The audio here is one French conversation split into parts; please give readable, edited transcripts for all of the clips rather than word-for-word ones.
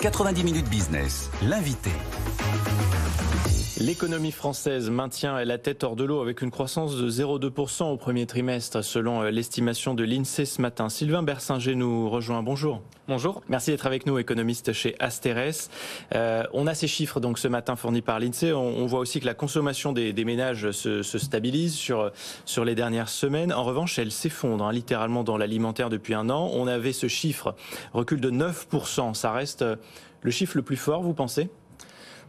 90 minutes business, l'invité. L'économie française maintient la tête hors de l'eau avec une croissance de 0,2% au premier trimestre selon l'estimation de l'INSEE ce matin. Sylvain Bersinger nous rejoint. Bonjour. Bonjour. Merci d'être avec nous, économiste chez Asterès. On a ces chiffres donc ce matin fournis par l'INSEE. On voit aussi que la consommation des ménages se stabilise sur les dernières semaines. En revanche, elle s'effondre littéralement dans l'alimentaire depuis un an. On avait ce chiffre, recul de 9%. Ça reste le chiffre le plus fort, vous pensez ?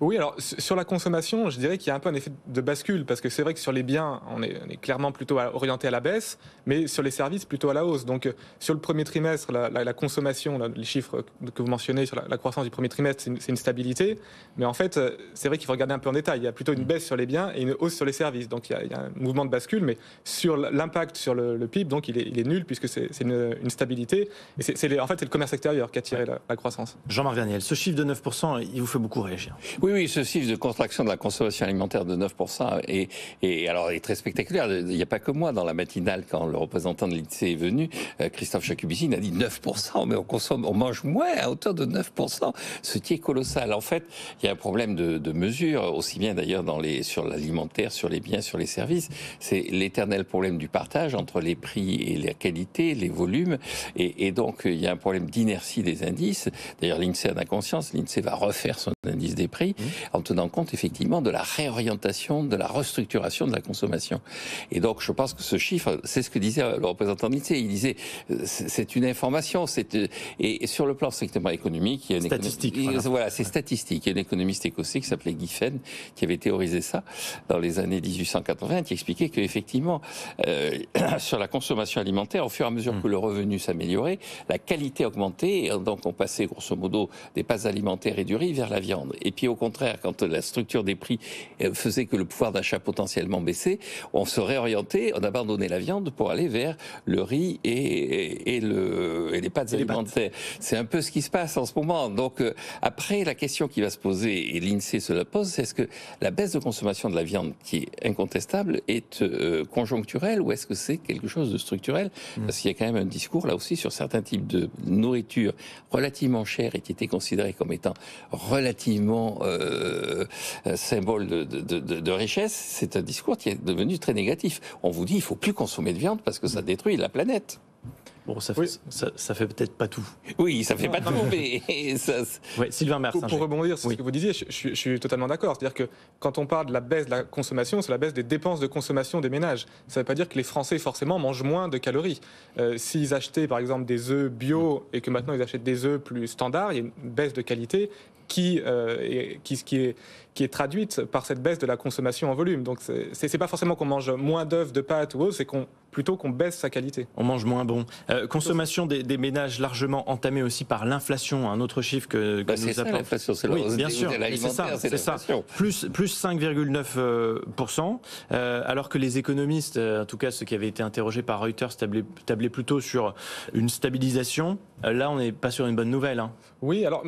Oui, alors sur la consommation, je dirais qu'il y a un peu un effet de bascule, parce que c'est vrai que sur les biens, on est clairement plutôt orienté à la baisse, mais sur les services, plutôt à la hausse. Donc sur le premier trimestre, la consommation, les chiffres que vous mentionnez sur la croissance du premier trimestre, c'est une stabilité, mais en fait, c'est vrai qu'il faut regarder un peu en détail. Il y a plutôt une baisse sur les biens et une hausse sur les services. Donc il y a un mouvement de bascule, mais sur l'impact sur le PIB, donc il est nul, puisque c'est une stabilité. Et en fait, c'est le commerce extérieur qui a tiré la croissance. Jean-Marc Verniel, ce chiffre de 9%, il vous fait beaucoup réagir. Oui, ce chiffre de contraction de la consommation alimentaire de 9% est très spectaculaire. Il n'y a pas que moi dans la matinale, quand le représentant de l'INSEE est venu, Christophe Jacubizzi a dit 9%, mais on mange moins à hauteur de 9%, ce qui est colossal. En fait, il y a un problème de mesure, aussi bien d'ailleurs sur l'alimentaire, sur les biens, sur les services. C'est l'éternel problème du partage entre les prix et la qualité, les volumes, et donc il y a un problème d'inertie des indices. D'ailleurs, l'INSEE en a conscience, l'INSEE va refaire son indice des prix, en tenant compte effectivement de la réorientation, de la restructuration de la consommation. Et donc je pense que ce chiffre, c'est ce que disait le représentant de l'INSEE, il disait c'est une information, et sur le plan strictement économique, il y a une statistique. Voilà, c'est statistique. Il y a un économiste écossais qui s'appelait Guy Fenn, qui avait théorisé ça dans les années 1880, qui expliquait qu'effectivement, sur la consommation alimentaire, au fur et à mesure que le revenu s'améliorait, la qualité augmentait, et donc on passait grosso modo des pâtes alimentaires et du riz vers la viande. Et puis au contraire, quand la structure des prix faisait que le pouvoir d'achat potentiellement baissait, on se réorientait, on abandonnait la viande pour aller vers le riz et les pâtes alimentaires. C'est un peu ce qui se passe en ce moment. Donc après, la question qui va se poser, et l'INSEE se la pose, c'est est-ce que la baisse de consommation de la viande, qui est incontestable, est conjoncturelle, ou est-ce que c'est quelque chose de structurel ? Parce qu'il y a quand même un discours là aussi sur certains types de nourriture relativement chère et qui étaient considérés comme étant relativement symbole de richesse. C'est un discours qui est devenu très négatif. On vous dit il ne faut plus consommer de viande parce que ça détruit la planète. Bon, ça fait peut-être pas tout. Oui, ça fait pas tout, mais Sylvain Bersinger. Pour rebondir sur ce que vous disiez, je suis totalement d'accord. C'est-à-dire que quand on parle de la baisse de la consommation, c'est la baisse des dépenses de consommation des ménages. Ça ne veut pas dire que les Français, forcément, mangent moins de calories. S'ils achetaient, par exemple, des œufs bio et que maintenant ils achètent des œufs plus standards, il y a une baisse de qualité qui est traduite par cette baisse de la consommation en volume. Donc c'est pas forcément qu'on mange moins d'œufs, de pâtes ou autre, c'est plutôt qu'on baisse sa qualité. On mange moins bon. Consommation des ménages largement entamée aussi par l'inflation, un autre chiffre que nous c'est ça, l'inflation, c'est bien sûr, c'est ça. Plus 5,9%, alors que les économistes, en tout cas ceux qui avaient été interrogés par Reuters, tablaient plutôt sur une stabilisation. Là, on n'est pas sur une bonne nouvelle. Oui, alors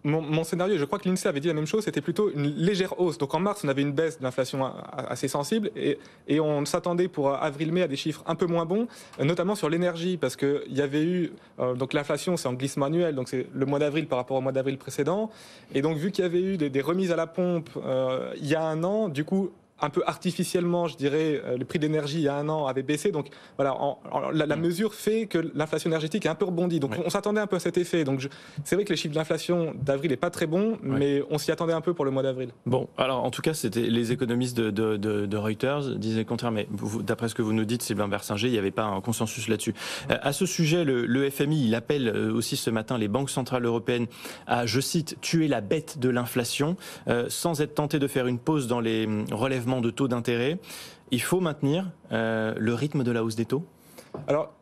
mon scénario, je crois que l'INSEE avait dit la même chose, c'était plutôt une légère hausse. Donc en mars, on avait une baisse de l'inflation assez sensible et on s'attendait pour avril-mai à des chiffres un peu moins bons, notamment sur l'énergie, parce qu'il y avait eu... donc l'inflation, c'est en glissement annuel, donc c'est le mois d'avril par rapport au mois d'avril précédent. Et donc vu qu'il y avait eu des remises à la pompe il y a un an, du coup... un peu artificiellement, je dirais, le prix de l'énergie il y a un an avait baissé. Donc voilà, la mesure fait que l'inflation énergétique est un peu rebondie. Donc on s'attendait un peu à cet effet. Donc c'est vrai que les chiffres d'inflation d'avril n'est pas très bon, mais on s'y attendait un peu pour le mois d'avril. Bon, alors en tout cas, c'était les économistes de Reuters disaient le contraire, mais d'après ce que vous nous dites, Sylvain Bersinger, il n'y avait pas un consensus là-dessus. À ce sujet, le FMI, il appelle aussi ce matin les banques centrales européennes à, je cite, tuer la bête de l'inflation, sans être tenté de faire une pause dans les relèvements de taux d'intérêt. Il faut maintenir le rythme de la hausse des taux ? Alors,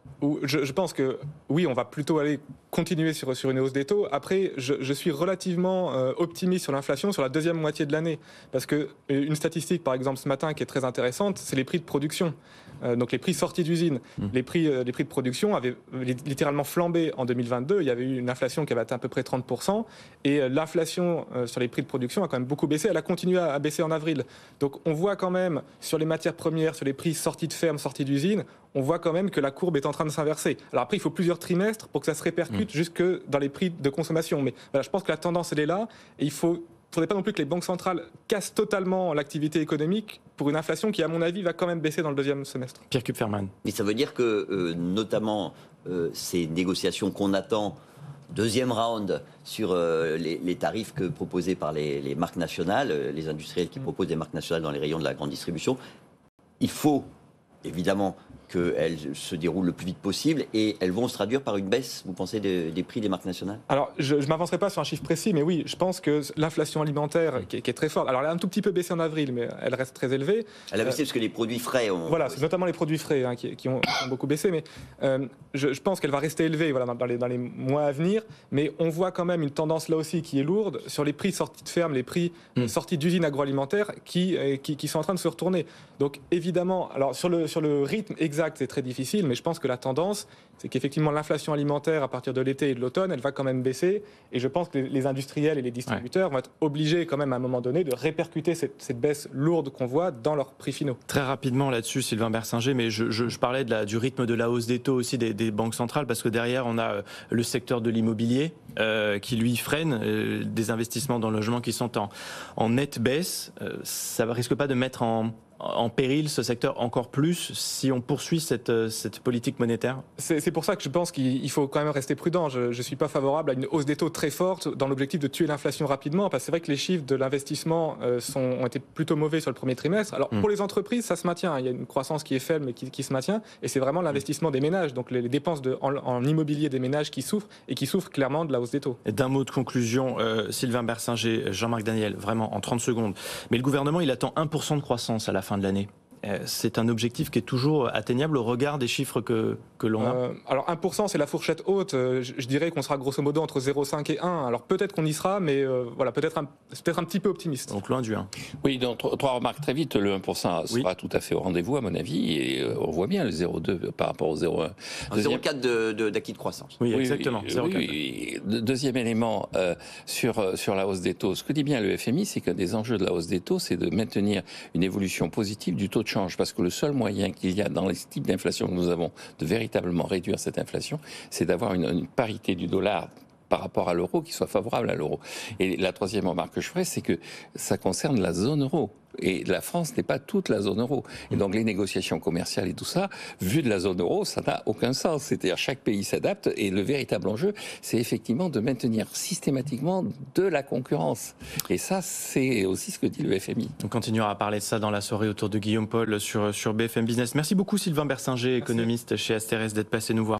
je pense que oui, on va plutôt aller continuer sur une hausse des taux. Après, je suis relativement optimiste sur l'inflation sur la deuxième moitié de l'année. Parce que une statistique, par exemple, ce matin, qui est très intéressante, c'est les prix de production. donc les prix sortis d'usine, les prix de production avaient littéralement flambé en 2022. Il y avait eu une inflation qui avait atteint à peu près 30%, et l'inflation sur les prix de production a quand même beaucoup baissé. Elle a continué à baisser en avril. Donc on voit quand même sur les matières premières, sur les prix sortis de ferme, sortis d'usine, on voit quand même que la courbe est en train de s'inverser. Alors après, il faut plusieurs trimestres pour que ça se répercute jusque dans les prix de consommation. Mais voilà, je pense que la tendance, elle est là, et il faudrait pas non plus que les banques centrales cassent totalement l'activité économique pour une inflation qui, à mon avis, va quand même baisser dans le deuxième semestre. Pierre Kupferman. Mais ça veut dire que, notamment, ces négociations qu'on attend, deuxième round sur les tarifs proposés par les marques nationales, les industriels qui proposent des marques nationales dans les rayons de la grande distribution, il faut évidemment qu'elles se déroulent le plus vite possible, et elles vont se traduire par une baisse, vous pensez, des prix des marques nationales? Alors, je ne m'avancerai pas sur un chiffre précis, mais oui, je pense que l'inflation alimentaire, qui est très forte, alors elle a un tout petit peu baissé en avril, mais elle reste très élevée. Elle a baissé parce que les produits frais ont... Voilà, c'est notamment les produits frais qui ont beaucoup baissé, mais je pense qu'elle va rester élevée dans les mois à venir, mais on voit quand même une tendance là aussi qui est lourde sur les prix sortis de ferme, les prix sortis d'usines agroalimentaires qui sont en train de se retourner. Donc évidemment, alors sur le rythme exact, c'est très difficile, mais je pense que la tendance, c'est qu'effectivement l'inflation alimentaire à partir de l'été et de l'automne, elle va quand même baisser, et je pense que les industriels et les distributeurs vont être obligés quand même à un moment donné de répercuter cette baisse lourde qu'on voit dans leurs prix finaux. Très rapidement là-dessus, Sylvain Bersinger, mais je parlais du rythme de la hausse des taux aussi des banques centrales, parce que derrière on a le secteur de l'immobilier qui lui freine des investissements dans le logement qui sont en nette baisse. Ça ne risque pas de mettre en péril ce secteur encore plus si on poursuit cette politique monétaire? C'est pour ça que je pense qu'il faut quand même rester prudent. Je ne suis pas favorable à une hausse des taux très forte dans l'objectif de tuer l'inflation rapidement, parce que c'est vrai que les chiffres de l'investissement ont été plutôt mauvais sur le premier trimestre. Alors pour les entreprises, ça se maintient. Il y a une croissance qui est faible mais qui se maintient, et c'est vraiment l'investissement des ménages, donc les dépenses en immobilier des ménages qui souffrent, et qui souffrent clairement de la hausse des taux. Et d'un mot de conclusion, Sylvain Bersinger, Jean-Marc Daniel, vraiment en 30 secondes. Mais le gouvernement, il attend 1% de croissance à la fin de l'année. C'est un objectif qui est toujours atteignable au regard des chiffres que l'on a. Alors 1%, c'est la fourchette haute. Je dirais qu'on sera grosso modo entre 0,5 et 1. Alors peut-être qu'on y sera, mais voilà, c'est peut-être un petit peu optimiste. Donc loin du 1. Oui, donc trois remarques très vite. Le 1% sera tout à fait au rendez-vous, à mon avis, et on voit bien le 0,2 par rapport au 0,1. 0,4 d'acquis de croissance. Oui, exactement. Oui. Deuxième élément sur la hausse des taux. Ce que dit bien le FMI, c'est qu'un des enjeux de la hausse des taux, c'est de maintenir une évolution positive du taux de change, parce que le seul moyen qu'il y a dans les types d'inflation que nous avons de véritablement réduire cette inflation, c'est d'avoir une parité du dollar par rapport à l'euro qui soit favorable à l'euro. Et la troisième remarque que je ferai, c'est que ça concerne la zone euro. Et la France n'est pas toute la zone euro. Et donc les négociations commerciales et tout ça, vu de la zone euro, ça n'a aucun sens. C'est-à-dire chaque pays s'adapte, et le véritable enjeu, c'est effectivement de maintenir systématiquement de la concurrence. Et ça, c'est aussi ce que dit le FMI. On continuera à parler de ça dans la soirée autour de Guillaume Paul sur BFM Business. Merci beaucoup Sylvain Bersinger, économiste chez Asterès, d'être passé nous voir.